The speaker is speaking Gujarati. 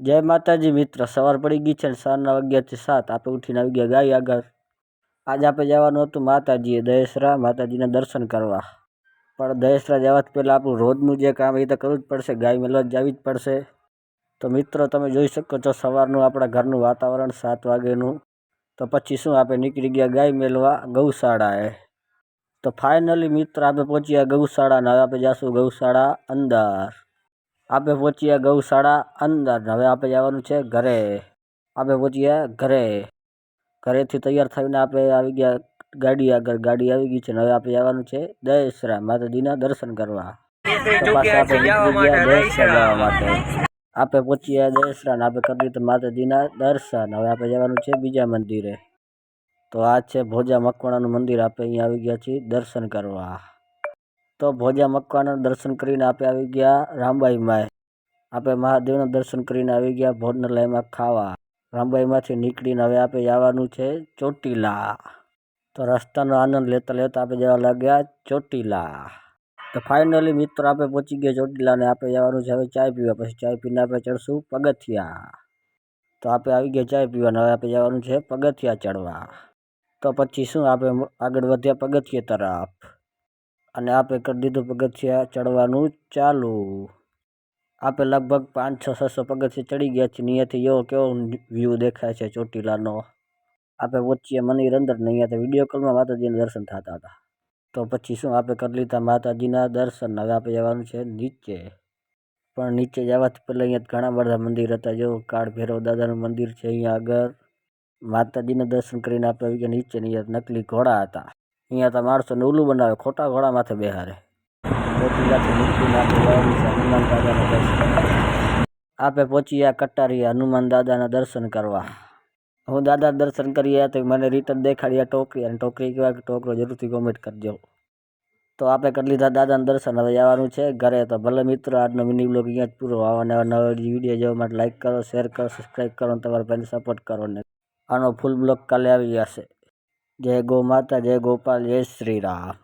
જય માતાજી મિત્ર, સવાર પડી ગઈ છે ને 6:11 થી 7 આપણે ઉઠીને આવી ગયા ગાય આગળ. આજે આપણે જવાનું હતું માતાજીએ દહેસરા માતાજીના દર્શન કરવા. પણ દહેસરા જવાથી પહેલાં આપણું રોજનું જે કામ એ તો કરવું જ પડશે, ગાય મેળવા જવી જ પડશે. તો મિત્રો તમે જોઈ શકો છો સવારનું આપણા ઘરનું વાતાવરણ 7 વાગ્યાનું. તો પછી શું આપણે નીકળી ગયા ગાય મેળવા ગૌશાળાએ. તો ફાઇનલી મિત્ર આપણે પહોંચી ગયા ગૌશાળાને. હવે આપણે જઈશું ગૌશાળા અંદર. આપણે પહોંચી ગયા ગૌશાળા અંદર. હવે આપણે જવાનું છે ઘરે. આપણે પહોંચી ગયા ઘરેથી તૈયાર થઈને આપણે આવી ગયા ગાડી આગળ. ગાડી આવી ગઈ છે ને હવે આપણે જવાનું છે દહેસરા માતાજીના દર્શન કરવા. તો પાછા આપણે નીકળી ગયા દહેસરા જવા માટે. આપણે પહોંચી ગયા દહેસરા ને આપણે કરી દીધું માતાજીના દર્શન. હવે આપણે જવાનું છે બીજા મંદિરે. તો આ છે ભોજા મકવાણાનું મંદિર. આપણે અહીંયા આવી ગયા છીએ દર્શન કરવા. તો ભોજા મકવાણાના દર્શન કરીને આપણે આવી ગયા રામબાઈમાં. આપણે મહાદેવના દર્શન કરીને આવી ગયા ભોજનાલયમાં ખાવા. રામબાઈમાંથી નીકળીને હવે આપણે જવાનું છે ચોટીલા. તો રસ્તાનો આનંદ લેતા લેતા આપણે જવા લાગ્યા ચોટીલા. તો ફાઇનલી મિત્રો આપણે પહોંચી ગયા ચોટીલા ને આપણે જવાનું છે હવે ચાય પીવા. પછી ચાય પીને આપણે ચડશું પગથિયા. તો આપણે આવી ગયા ચાય પીવાને હવે આપણે જવાનું છે પગથિયા ચડવા. તો પછી શું આપણે આગળ વધ્યા પગથિયા તરફ અને આપણે કરી દીધું પગથિયા ચડવાનું ચાલુ. આપણે લગભગ 500-600 પગથિયા ચડી ગયા છીએ. અહીંયાથી એવો કેવો વ્યૂ દેખાય છે ચોટીલાનો. આપણે પહોંચીએ મંદિર અંદર ને અહીંયા તો વિડીયો કોલમાં માતાજીના દર્શન થતા હતા. તો પછી શું આપણે કરી લીધા માતાજીના દર્શન. હવે આપણે જવાનું છે નીચે. પણ નીચે જવાથી પહેલાં અહીંયા ઘણા બધા મંદિર હતા. જો કાળ ભૈરવ દાદાનું મંદિર છે અહીંયા આગળ. માતાજીના દર્શન કરીને આપણે આવી ગયા નીચે. અહીંયા નકલી ઘોડા હતા. અહીંયા તો માણસોને ઉલ્લું બનાવે, ખોટા ઘોડા માથે બેહારે. ચોટીલાથી નીકળીને આપણે જવાનું છે હનુમાન દાદાના દર્શન. આપણે પહોંચી ગયા કટારીયા હનુમાન દાદાના દર્શન કરવા. હું દાદા દર્શન કરી તો મને રિટર્ન દેખાડ્યા ટોકરી. અને ટોકરી કહેવાય કે ટોકરો જરૂરથી કોમેન્ટ કરજો. તો આપણે કરી લીધા દાદાના દર્શન. હવે જવાનું છે ઘરે. તો ભલે મિત્રો આજનો મિની બ્લોગ અહીંયા જ પૂરો. આવા નવા વિડીયો જોવા માટે લાઈક કરો, શેર કરો, સબસ્ક્રાઈબ કરો અને તમારા ફ્રેન્ડ સપોર્ટ કરો. ને આનો ફૂલ બ્લોગ કાલે આવી જશે. જય ગૌ માતા, જય ગોપાલ, જય શ્રી રામ.